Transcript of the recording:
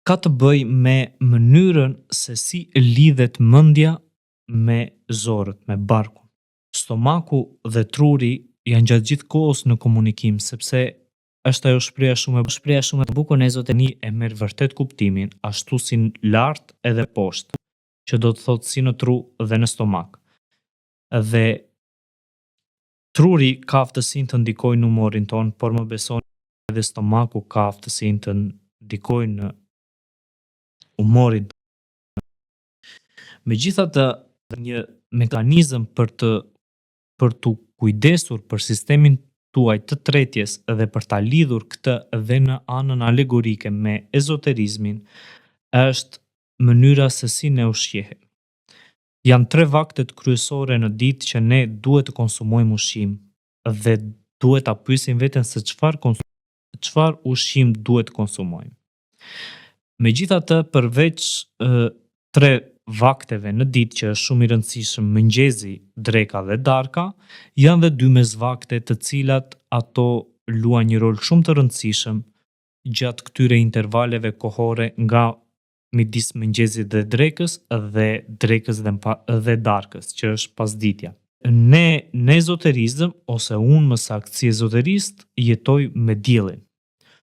ka të bëj me mënyrën se si lidhet mendja me zorët, me barkun. Stomaku dhe truri janë gjatë gjithë kohës në komunikim, sepse është ajo shpreha shumë e bukur në ezoteni e merr vërtet kuptimin, ashtu si në lart edhe poshtë, që do të thotë si në tru dhe në stomak. Dhe truri ka aftësinë të ndikojë në humorin ton, por më besoni edhe stomaku ka aftësinë të ndikojë në humorin. Megjithatë, një mekanizëm për të kujdesur për sistemin tuaj të tretjes dhe për ta lidhur këtë edhe në anën alegorike me ezoterizmin është mënyra se si ne ushqehemi. Janë 3 vaktet kryesore në ditë që ne duhet të konsumojmë ushqim dhe duhet ta pyesim veten se çfarë ushqim duhet të konsumojmë. Megjithatë, përveç 3 vakteve në ditë që është shumë i rëndësishëm mëngjezi, dreka dhe darka, janë dhe 2 mesvakte të cilat ato luajnë një rol shumë të rëndësishëm gjatë këtyre intervaleve kohore nga midis mëngjezit dhe drekës dhe drekës dhe darkës, që është pasditja. Ne në ezoterizëm, ose unë më saktë si ezoterist, jetoj me diellin.